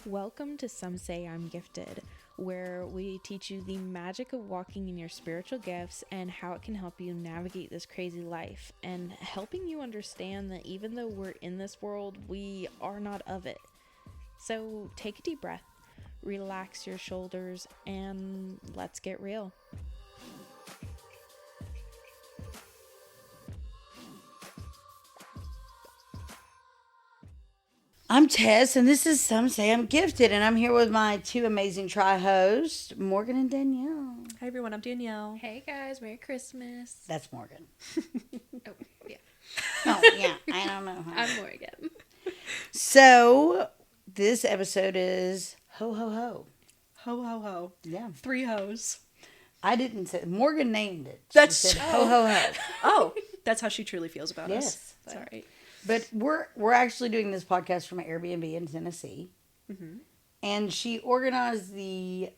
Welcome to Some Say I'm Gifted, where we teach you the magic of walking in your spiritual gifts and how it can help you navigate this crazy life, and helping you understand that even though we're in this world, we are not of it. So take a deep breath, relax your shoulders, and let's get real. I'm Tess, and this is Some Say I'm Gifted, and I'm here with my two amazing tri-hosts, Morgan and Danielle. Hi everyone, I'm Danielle. Hey guys, Merry Christmas. That's Morgan. Oh, yeah. Oh, yeah, I don't know. I'm Morgan. So, this episode is Ho Ho Ho. Ho ho ho. Yeah. 3 hoes. I didn't say, Morgan named it. She That's said Ho Ho Ho. Oh, that's how she truly feels about Yes. us. It's all right. But we're actually doing this podcast from an Airbnb in Tennessee. Mm-hmm. And she organized the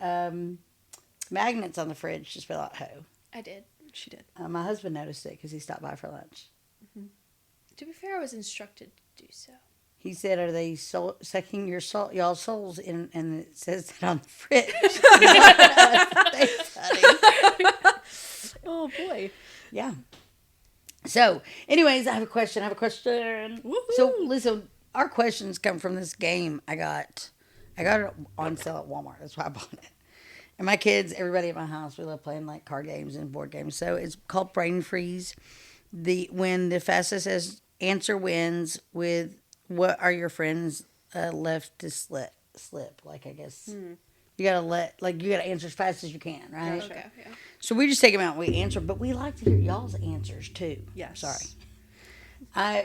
magnets on the fridge to spell out ho. I did. She did. My husband noticed it because he stopped by for lunch. To be fair, I was instructed to do so. He said, "Are they sucking your y'all's souls in?" And it says that on the fridge. Oh boy. Yeah. So, anyways, I have a question. Woohoo. So, listen, our questions come from this game I got it on sale at Walmart. That's why I bought it. And my kids, everybody at my house, we love playing like card games and board games. So it's called Brain Freeze. When the fastest answer wins with what are your friends left to slip? Like, I guess you gotta answer as fast as you can, right? Gotcha. Okay, yeah. So we just take them out and we answer, but we like to hear y'all's answers too. Yes. Sorry.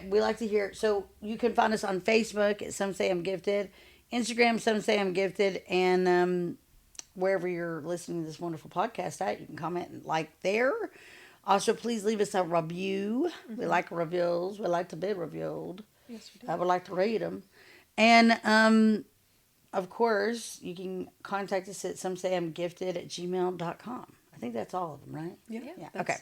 We like to hear. So you can find us on Facebook at Some Say I'm Gifted, Instagram Some Say I'm Gifted, and wherever you're listening to this wonderful podcast at, you can comment and like there. Also, please leave us a review. Mm-hmm. We like reviews. We like to be reviewed. Yes, we do. I would like to read them. And, of course, you can contact us at somesayimgifted@gmail.com. I think that's all of them, right? Yeah. Okay.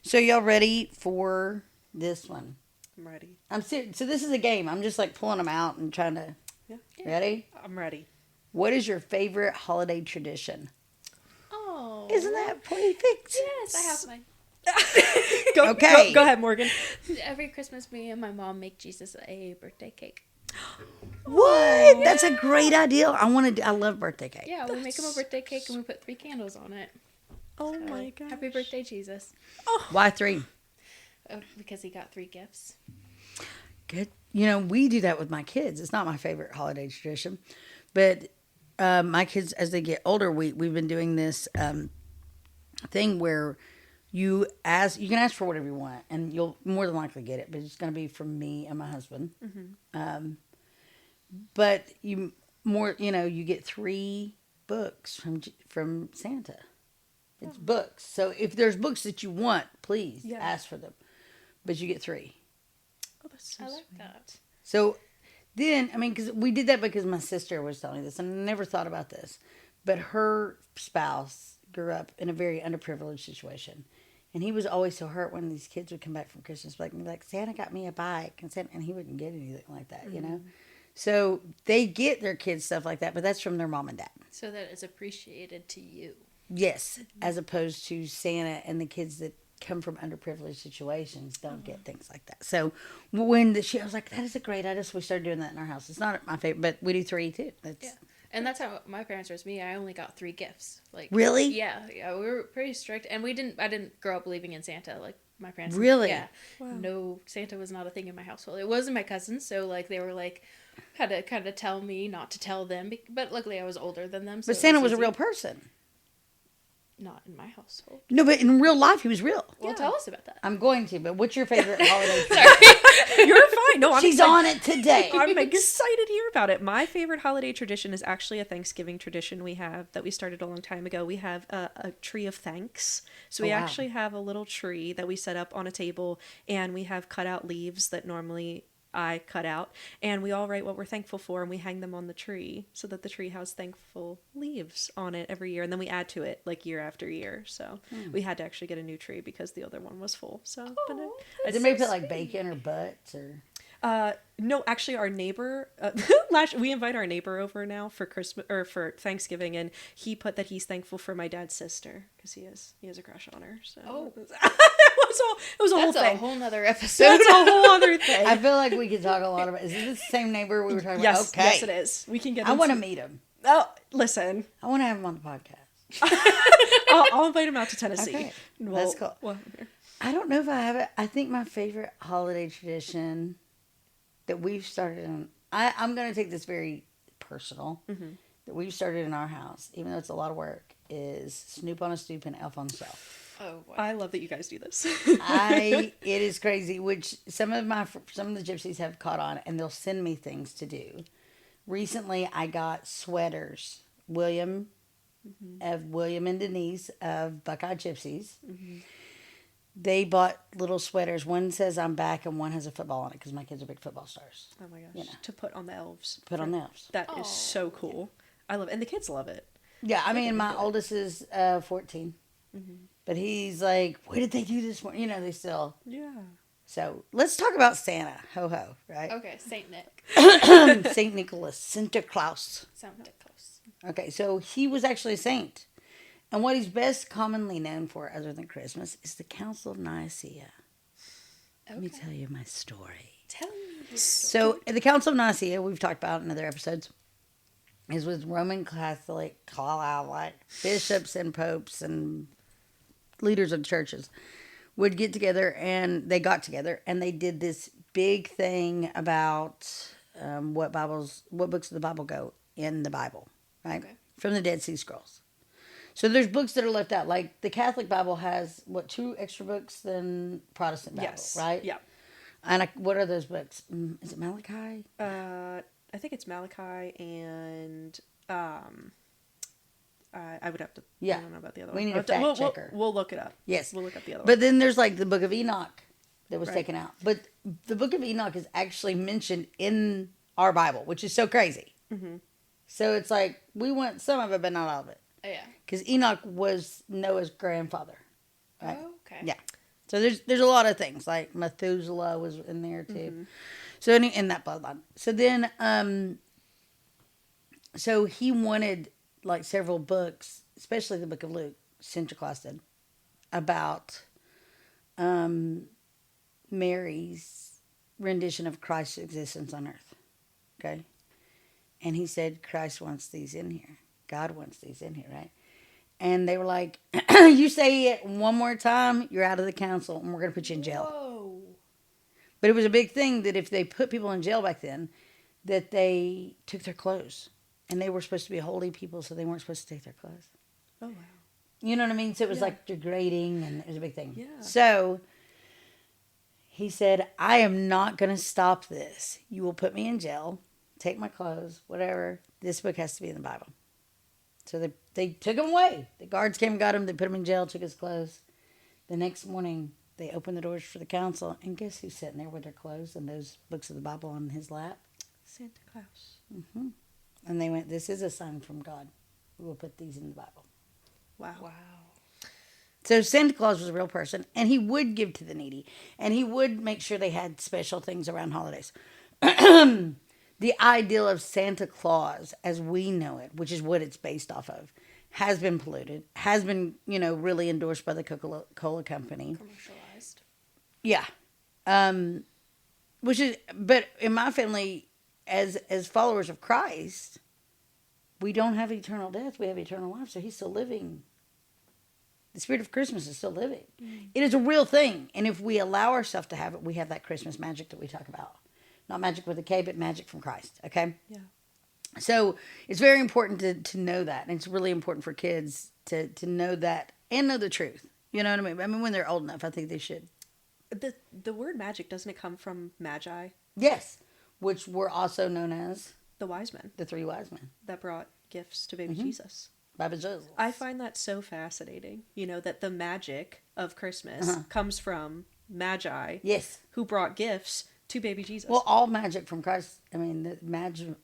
So y'all ready for this one? I'm ready. I'm serious. So this is a game. I'm just like pulling them out and trying to. Yeah. Ready? I'm ready. What is your favorite holiday tradition? Oh. Isn't that perfect? Yes, I have mine. Okay. Go ahead, Morgan. Every Christmas, me and my mom make Jesus a birthday cake. What? That's a great idea. I love birthday cake. Yeah, we make him a birthday cake and we put 3 candles on it. Oh So, my gosh. Happy birthday, Jesus. Why 3? Because he got 3 gifts. Good. You know, we do that with my kids. It's not my favorite holiday tradition, but my kids, as they get older, we've been doing this thing where you can ask for whatever you want, and you'll more than likely get it. But it's going to be from me and my husband. Mm-hmm. But you get 3 books from Santa. It's books. So if there's books that you want, please ask for them. But you get 3. Oh, that's so I like sweet. that. So then, because we did that because my sister was telling me this, and I never thought about this. But her spouse grew up in a very underprivileged situation. And he was always so hurt when these kids would come back from Christmas break and be like, Santa got me a bike. And he wouldn't get anything like that, you know? So they get their kids stuff like that, but that's from their mom and dad. So that it's appreciated to you. Yes, as opposed to Santa and the kids that come from underprivileged situations don't get things like that. So I was like, that is a great idea. So we started doing that in our house. It's not my favorite, but we do 3 too. Yeah. And that's how my parents raised me. I only got 3 gifts. Like Really? Yeah, we were pretty strict, and I didn't grow up believing in Santa like my parents. Really? Yeah. Wow. No, Santa was not a thing in my household. It wasn't my cousins, so like they were like had to kind of tell me not to tell them, but luckily I was older than them. So But Santa was a easy. real person. Not in my household. No, but in real life, he was real. Well, tell us about that. I'm going to, but what's your favorite holiday tradition? You're fine. No, I'm She's excited. on it today. I'm excited to hear about it. My favorite holiday tradition is actually a Thanksgiving tradition we have that we started a long time ago. We have a tree of thanks. So we wow. actually have a little tree that we set up on a table, and we have cut out leaves that normally I cut out, and we all write what we're thankful for, and we hang them on the tree so that the tree has thankful leaves on it every year, and then we add to it like year after year. So we had to actually get a new tree because the other one was full. So but Did they maybe put like bacon or butts or? No, actually, our neighbor. We invite our neighbor over now for Christmas or for Thanksgiving, and he put that he's thankful for my dad's sister because he has a crush on her. So Oh. it was a whole That's thing. a whole nother episode. That's a whole other thing. I feel like we could talk a lot about. Is it the same neighbor we were talking Yes, about? Okay. yes, it is. We can get. I want to into- meet him. Oh, listen, I want to have him on the podcast. I'll invite him out to Tennessee. Okay, And that's cool. Well, I don't know if I have it. I think my favorite holiday tradition that we've started in. I'm going to take this very personal. That we've started in our house, even though it's a lot of work, is Snoop on a Stoop and Elf on the Shelf. Oh, boy. I love that you guys do this. It is crazy, which some of the gypsies have caught on, and they'll send me things to do. Recently, I got sweaters. William and Denise of Buckeye Gypsies. They bought little sweaters. One says I'm back, and one has a football on it because my kids are big football stars. Oh my gosh! You know. To put on the elves. Put on the elves. That is so cool. I love it, and the kids love it. Yeah, I mean, my oldest is 14, but he's like, "What did they do this morning?" You know, they still. Yeah. So let's talk about Santa, ho ho, right? Okay, Saint Nick. Saint Nicholas, Santa Claus. Santa Claus. Okay, so he was actually a saint. And what he's best commonly known for, other than Christmas, is the Council of Nicaea. Let me tell you my story. Tell me this story. So, the Council of Nicaea, we've talked about in other episodes, is with Roman Catholic bishops and popes and leaders of churches would get together, and they got together, and they did this big thing about what books of the Bible go in the Bible, right? Okay. From the Dead Sea Scrolls. So there's books that are left out. Like the Catholic Bible has, 2 extra books than Protestant Bible, Yes. right? Yeah. And what are those books? Is it Malachi? I think it's Malachi and I would have to. Yeah. I don't know about the other We one. need a I'll have to- fact we'll, checker. We'll look it up. Yes. We'll look up the other one. But then there's like the Book of Enoch that was Right. taken out. But the Book of Enoch is actually mentioned in our Bible, which is so crazy. Mm-hmm. So it's like, we want some of it, but not all of it. Oh, yeah. Because Enoch was Noah's grandfather. Right? Oh, okay. Yeah. So there's a lot of things. Like Methuselah was in there too. Mm-hmm. So in that bloodline. So then, so he wanted like several books, especially the Book of Luke, Santa Claus did, about Mary's rendition of Christ's existence on earth. Okay? And he said, Christ wants these in here. God wants these in here, right? And they were like, you say it one more time, you're out of the council, and we're going to put you in jail. Whoa. But it was a big thing that if they put people in jail back then, that they took their clothes. And they were supposed to be holy people, so they weren't supposed to take their clothes. Oh wow. You know what I mean? So it was Yeah. like degrading, and it was a big thing. Yeah. So he said, I am not going to stop this. You will put me in jail, take my clothes, whatever. This book has to be in the Bible. So they took him away. The guards came and got him. They put him in jail, took his clothes. The next morning, they opened the doors for the council, and guess who's sitting there with their clothes and those books of the Bible on his lap? Santa Claus. Mm-hmm. And they went, this is a sign from God. We will put these in the Bible. Wow. Wow. So Santa Claus was a real person, and he would give to the needy, and he would make sure they had special things around holidays. The ideal of Santa Claus, as we know it, which is what it's based off of, has been polluted, has been, really endorsed by the Coca-Cola company. Commercialized. Yeah. But in my family, as followers of Christ, we don't have eternal death, we have eternal life, so he's still living. The spirit of Christmas is still living. It is a real thing, and if we allow ourselves to have it, we have that Christmas magic that we talk about. Not magic with a K, but magic from Christ, okay? Yeah. So it's very important to know that, and it's really important for kids to know that and know the truth. You know what I mean? I mean, when they're old enough, I think they should. The word magic, doesn't it come from magi, Yes, which were also known as the wise men the 3 wise men. that brought gifts to baby Jesus? Baba Jesus. I find that so fascinating. That the magic of Christmas comes from magi Yes. who brought gifts to baby Jesus. Well, all magic from Christ. I mean, the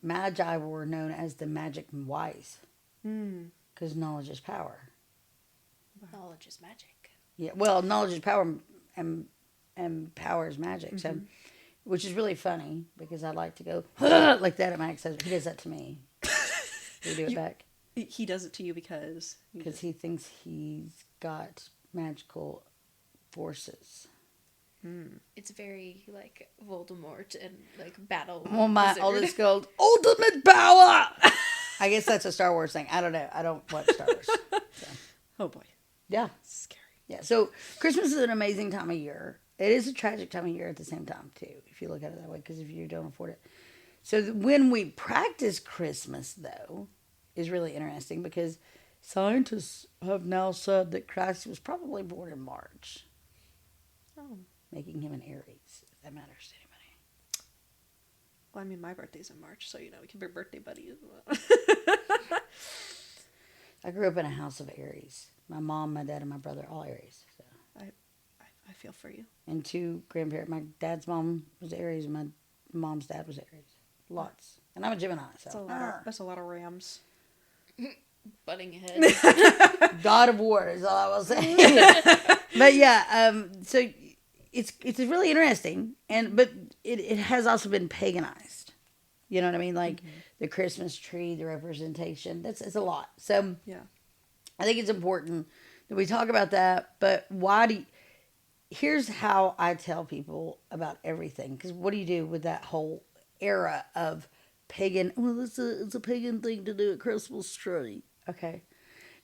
magi were known as the magic wise because knowledge is power. Knowledge is magic. Yeah. Well, knowledge is power, and power is magic. So which is really funny because I like to go like that at my ex-husband. He does that to me. We do it back He does it to you because he thinks he's got magical forces. It's very like Voldemort and like battle. Well, my wizard. oldest goes, ultimate power! I guess that's a Star Wars thing. I don't know. I don't watch Star Wars. So. Oh boy, Yeah. scary. Yeah. So Christmas is an amazing time of year. It is a tragic time of year at the same time, too, if you look at it that way, because if you don't afford it. So when we practice Christmas, though, is really interesting because scientists have now said that Christ was probably born in March. Oh, Making him an Aries, if that matters to anybody. well, I mean, my birthday's in March, so we can be birthday buddies. I grew up in a house of Aries. My mom, my dad, and my brother, all Aries. So. I feel for you. And 2 grandparents. My dad's mom was Aries, and my mom's dad was Aries. Lots. And I'm a Gemini, so. That's a lot of Rams. Butting heads. God of War is all I will say. But yeah, so it's really interesting, but it has also been paganized. You know what I mean? Like the Christmas tree, the representation. It's a lot. So Yeah. I think it's important that we talk about that. But here's how I tell people about everything. Because what do you do with that whole era of pagan? Well, it's a pagan thing to do at Christmas tree. Okay.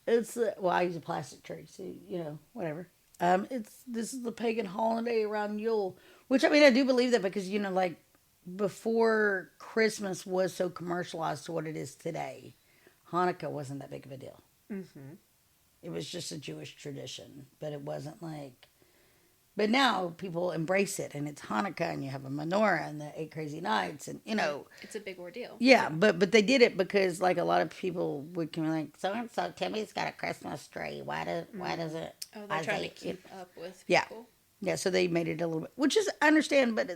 I use a plastic tree, so, whatever. This is the pagan holiday around Yule, which, I mean, I do believe that because, like, before Christmas was so commercialized to what it is today, Hanukkah wasn't that big of a deal. Mm-hmm. It was just a Jewish tradition, but it wasn't like... But now people embrace it, and it's Hanukkah, and you have a menorah, and the 8 crazy nights, and, It's a big ordeal. Yeah, but they did it because, like, a lot of people would come like, so-and-so, Timmy's got a Christmas tree. Why does it... Oh, they're trying to keep up with Yeah. people. Yeah, so they made it a little bit... Which is, I understand, but...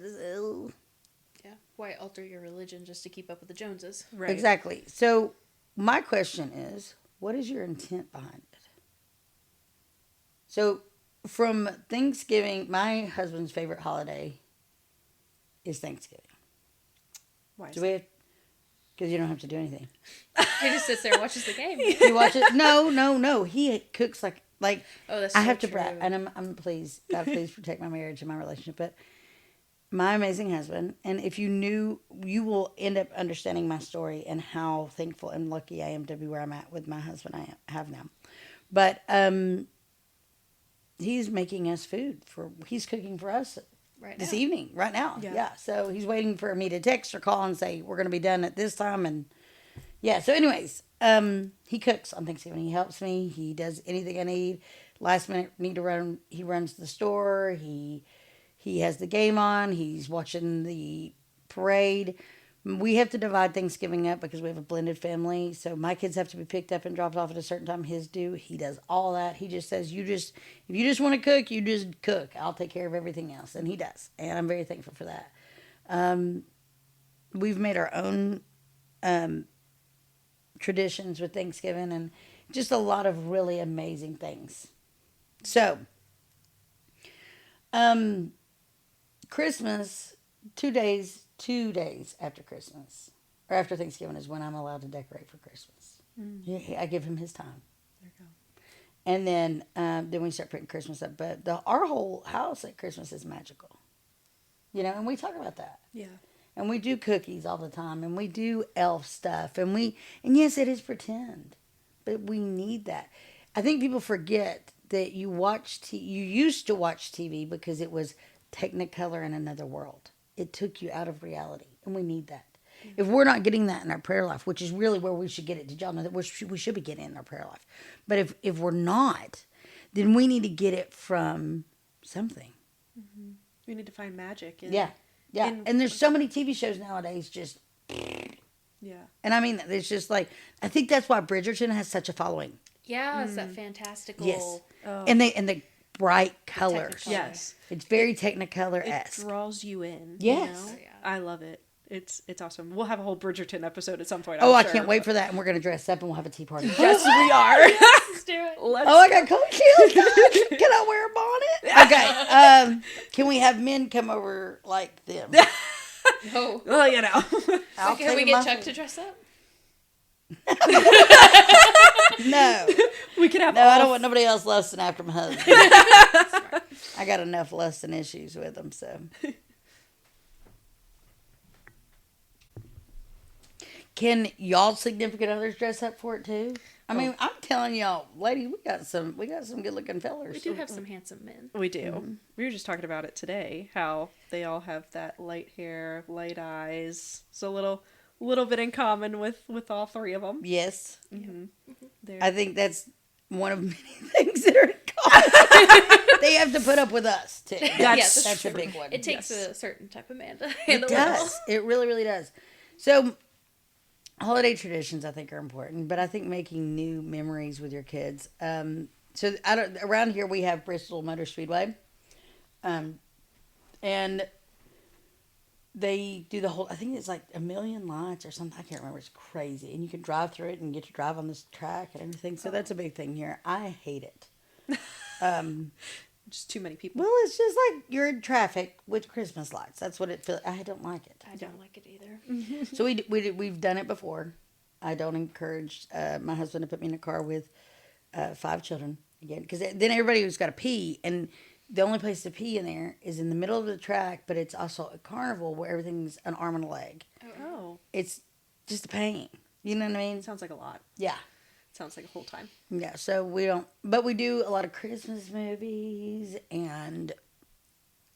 Yeah. Why alter your religion just to keep up with the Joneses? Right. Exactly. So, my question is, what is your intent behind it? So... From Thanksgiving, my husband's favorite holiday is Thanksgiving. Why? Because you don't have to do anything. He just sits there and watches the game. You watch it? No. He cooks like Oh, that's I so have to true. brag, and I'm please, God, please protect my marriage and my relationship. But my amazing husband, and if you knew, you will end up understanding my story and how thankful and lucky I am to be where I'm at with my husband I have now. But he's making us food he's cooking for us this evening, right now. Yeah. So he's waiting for me to text or call and say, we're going to be done at this time. And yeah. So anyways, he cooks on Thanksgiving. He helps me. He does anything I need. Last minute need to run. He runs the store. He has the game on. He's watching the parade. We have to divide Thanksgiving up because we have a blended family. So my kids have to be picked up and dropped off at a certain time. His do. He does all that. He just says, if you just want to cook, you just cook. I'll take care of everything else. And he does. And I'm very thankful for that. We've made our own traditions with Thanksgiving and just a lot of really amazing things. So, Christmas, 2 days after Christmas, or after Thanksgiving is when I'm allowed to decorate for Christmas. I give him his time. There you go. And then we start putting Christmas up. But our whole house at Christmas is magical. And we talk about that. Yeah. And we do cookies all the time, and we do elf stuff, and yes, it is pretend, but we need that. I think people forget that you used to watch TV because it was Technicolor in another world. It took you out of reality, and we need that. Mm-hmm. If we're not getting that in our prayer life, which is really where we should get it, did y'all know that we should be getting it in our prayer life? But if we're not, then we need to get it from something. Mm-hmm. We need to find magic. Yeah. And there's so many TV shows nowadays just... Yeah. And I mean, it's just like... I think that's why Bridgerton has such a following. Yeah, it's that fantastical... Yes. Oh. And the bright colors. Yes. It's very Technicolor-esque. It draws you in. Yes. You know? I love it. It's awesome. We'll have a whole Bridgerton episode at some point. Oh, I'm I sure, can't wait but- for that. And we're going to dress up and we'll have a tea party. Yes, we are. Let's do it. Let's Oh, I got coat heels. God. Can I wear a bonnet? Okay. Can we have men come over like them? Oh. Well, you know. I'll Can we take get my- Chuck to dress up? No. We could have No, all I don't want nobody else lusting after my husband. I got enough lusting issues with him, so. Can y'all significant others dress up for it too? I mean, I'm telling y'all, lady, we got some good looking fellers. We do have some handsome men. We do. We were just talking about it today, how they all have that light hair, light eyes. So a little bit in common with all three of them. Yes, They're- I think that's one of many things that are in common. They have to put up with us too. That's That's a true. big one. It takes Yes. a certain type of man to It handle it all. does. It really, really does. So, holiday traditions I think are important, but I think making new memories with your kids. So around here we have Bristol Motor Speedway, and they do the whole. I think it's like 1,000,000 lights or something. I can't remember. It's crazy, and you can drive through it and get to drive on this track and everything. So that's a big thing here. I hate it. just too many people. Well, it's just like you're in traffic with Christmas lights. That's what it feels. I don't like it. I don't like it either. So we've done it before. I don't encourage my husband to put me in a car with 5 children again, because then everybody who's got to pee, and the only place to pee in there is in the middle of the track, but it's also a carnival where everything's an arm and a leg. Oh, It's just a pain. You know what I mean? sounds like a lot. Yeah. Sounds like a whole time. Yeah. So we don't, but we do a lot of Christmas movies and.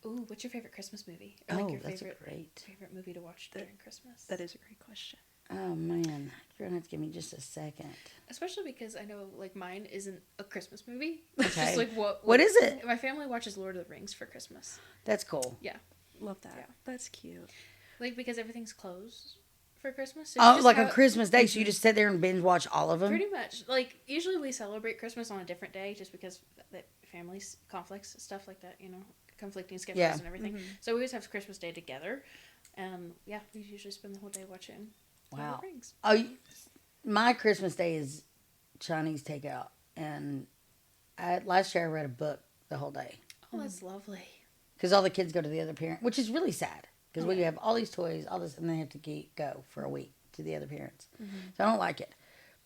Ooh, what's your favorite Christmas movie? Oh, Or your that's favorite great. movie to watch during Christmas? That is a great question. Oh man, you're gonna have to give me just a second. Especially because I know, like, mine isn't a Christmas movie. It's Okay. just like What is it? My family watches Lord of the Rings for Christmas. That's cool. Yeah, Love that. Yeah. That's cute. like because everything's closed for Christmas. So Oh, like on Christmas Day, so you just sit there and binge watch all of them. Pretty much. Like usually we celebrate Christmas on a different day, just because that families conflicts stuff like that. You know, conflicting schedules Yeah. and everything. So we always have Christmas Day together, and yeah, we usually spend the whole day watching. Lord of Wow. the Rings. Oh, my Christmas Day is Chinese takeout, and last year I read a book the whole day Oh, that's lovely. because all the kids go to the other parent, which is really sad because we Yeah. have all these toys, all this, and they have to go for a week to the other parents. So I don't like it.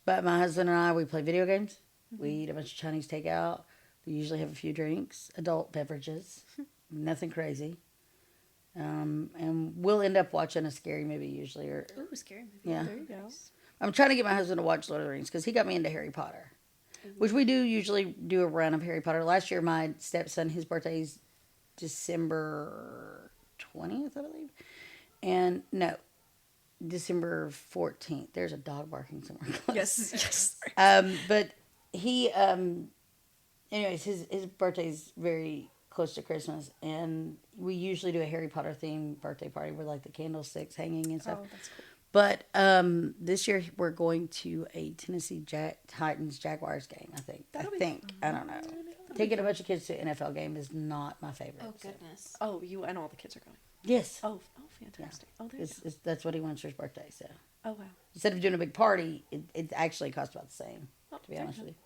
But my husband and I, we play video games. We eat a bunch of Chinese takeout. We usually have a few drinks, adult beverages, nothing crazy. And we'll end up watching a scary movie usually, or Ooh, scary movie. Yeah. There you go. I'm trying to get my husband to watch Lord of the Rings because he got me into Harry Potter, which we do usually do a run of Harry Potter. Last year, my stepson, his birthday's December 20th, I believe. And no, December 14th. There's a dog barking somewhere close. Yes. But he, anyways, his birthday's very close to Christmas, and we usually do a Harry Potter themed birthday party with like the candlesticks hanging and stuff. Oh, that's cool. But this year we're going to a Tennessee Titans Jaguars game. I think. That'll be I don't know. Taking a bunch of kids to an NFL game is not my favorite. Oh so. goodness. Oh, you and all the kids are going. Yes. Oh, fantastic. Oh, there you go. That's what he wants for his birthday. So Oh, wow. instead of doing a big party, it actually costs about the same. Oh, To be there honest you with you.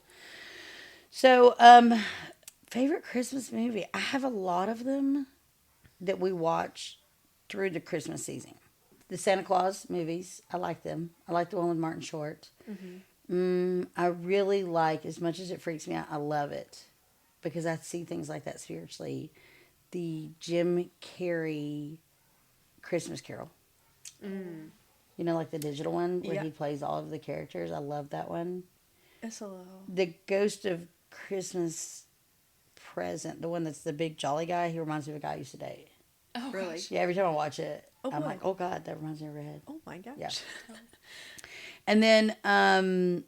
So favorite Christmas movie? I have a lot of them that we watch through the Christmas season. The Santa Claus movies, I like them. I like the one with Martin Short. I really like, as much as it freaks me out, I love it because I see things like that spiritually. The Jim Carrey Christmas Carol. You know, like the digital one where Yeah. he plays all of the characters. I love that one. SLO. The Ghost of Christmas Present, the one that's the big jolly guy, he reminds me of a guy I used to date. Oh, Really? gosh. Yeah, every time I watch it, Oh, I'm boy. like, oh God, that reminds me of Red. Oh, my gosh. Yeah. And then, trying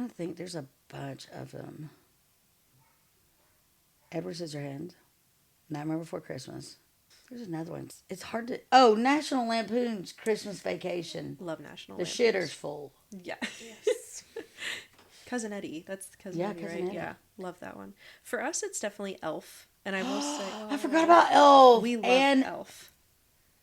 to think, there's a bunch of them. Edward Scissorhands, Nightmare Before Christmas. There's another one. It's hard to. Oh, National Lampoon's Christmas Vacation. Love National The Lampoons. shitter's full. Yeah. Yes. Cousin Eddie. That's Cousin Yeah, Eddie, Cousin right? Eddie. Yeah. Love that one. For us, it's definitely Elf. And I will say, I forgot about Elf. we love and Elf.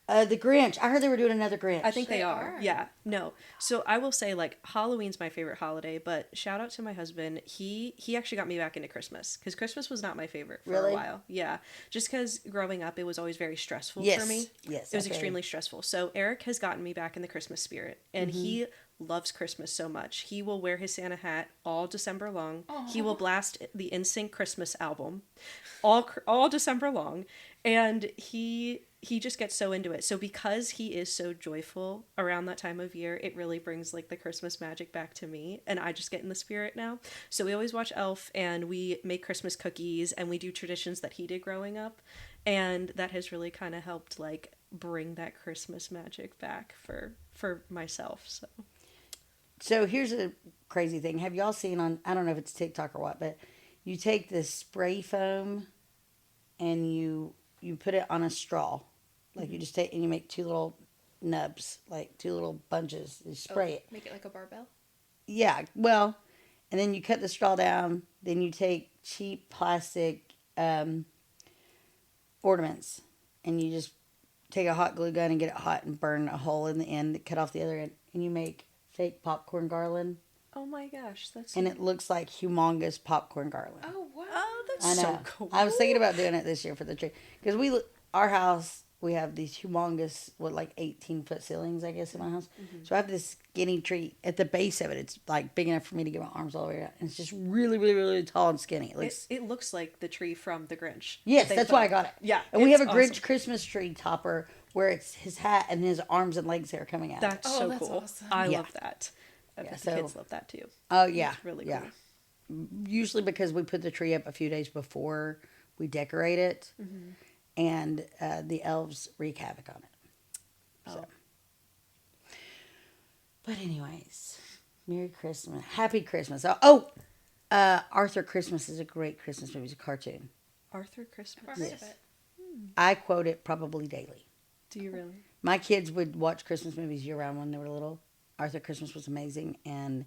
The Grinch. I heard they were doing another Grinch. I think they They are. are. Yeah. No. So I will say, like, Halloween's my favorite holiday, but shout out to my husband. He actually got me back into Christmas, because Christmas was not my favorite for Really? a while. Yeah. Just because growing up, it was always very stressful Yes. for me. Yes, It was I feel extremely stressful. So Eric has gotten me back in the Christmas spirit, and he loves Christmas so much. He will wear his Santa hat all December long. He will blast the NSYNC Christmas album all December long, and he just gets so into it. So because he is so joyful around that time of year, it really brings like the Christmas magic back to me, and I just get in the spirit now. So we always watch Elf, and we make Christmas cookies, and we do traditions that he did growing up, and that has really kind of helped like bring that Christmas magic back for myself. So here's a crazy thing. Have y'all seen on, I don't know if it's TikTok or what, but you take this spray foam and you put it on a straw. Like you just take and you make two little nubs, like two little bunches. You spray it. Make it like a barbell. Yeah, well, and then you cut the straw down. Then you take cheap plastic ornaments and you just take a hot glue gun and get it hot and burn a hole in the end, cut off the other end, and you make fake popcorn garland. Oh my gosh, that's And it looks like humongous popcorn garland. Oh wow. oh, that's I know. so cool. I was thinking about doing it this year for the tree because our house, we have these humongous, like 18-foot ceilings, I guess, in my house. So I have this skinny tree at the base of it. It's like big enough for me to get my arms all the way out, and it's just really, really, really tall and skinny. It looks like the tree from The Grinch. Yes, They that's put why I up. got it. Yeah, And we have a it's Grinch awesome. Christmas tree topper where it's his hat and his arms and legs that are coming out. That's Oh, so that's cool. awesome. I Yeah. love that. I bet so- the kids love that too. Oh yeah, It's really yeah. cool. Usually because we put the tree up a few days before we decorate it, and the elves wreak havoc on it. So. But anyways, Merry Christmas, Happy Christmas. Arthur Christmas is a great Christmas movie. It's a cartoon. Arthur Christmas. Never heard Yes. of it. I quote it probably daily. Do you really? My kids would watch Christmas movies year round when they were little. Arthur Christmas was amazing, and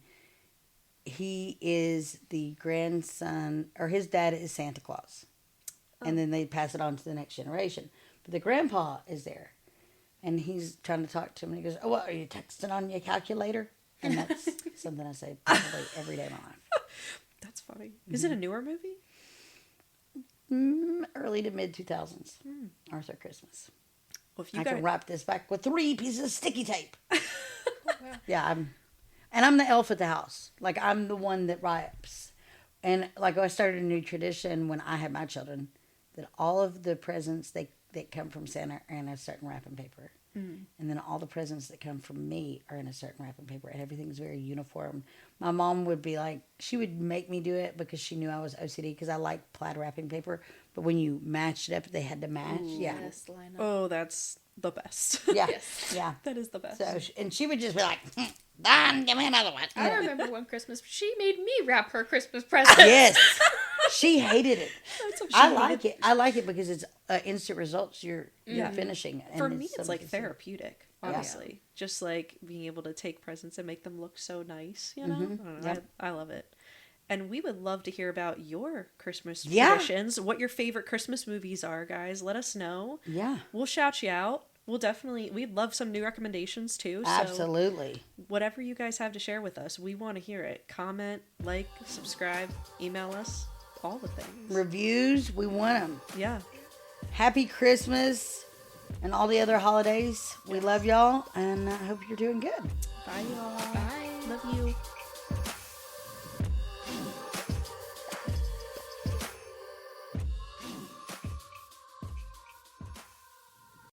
he is the grandson, or his dad is Santa Claus. And then they pass it on to the next generation. But the grandpa is there, and he's trying to talk to him, and he goes, "Oh, what, are you texting on your calculator?" And that's something I say probably every day of my life. That's funny. Is it a newer movie? Early to mid 2000s, Arthur Christmas. Well, if you I guys, can wrap this back with 3 pieces of sticky tape. Wow. Yeah, I'm the elf at the house. Like, I'm the one that wraps. And like, I started a new tradition when I had my children, that all of the presents that come from Santa are in a certain wrapping paper. And then all the presents that come from me are in a certain wrapping paper, and everything's very uniform. My mom would be like, she would make me do it because she knew I was OCD, because I like plaid wrapping paper. But when you matched it up, they had to match. Yeah. Yes, line up. oh, that's the best. Yeah. Yes. Yeah. That is the best. So, and she would just be like, Don, give me another one. I remember one Christmas she made me wrap her Christmas present. Yes. She hated it. That's what she I hated. like it. I like it because it's instant results. You're finishing. And For me, it's like something- therapeutic, honestly. Just like being able to take presents and make them look so nice, you know? I don't know. Yep. I love it. And we would love to hear about your Christmas Yeah. traditions, what your favorite Christmas movies are, guys. Let us know. Yeah. We'll shout you out. We'd love some new recommendations too. So Absolutely. whatever you guys have to share with us, we want to hear it. Comment, like, subscribe, email us, all the things. Reviews, we want them. Yeah. Happy Christmas and all the other holidays. We love y'all, and I hope you're doing good. Bye, y'all. Bye. Love you.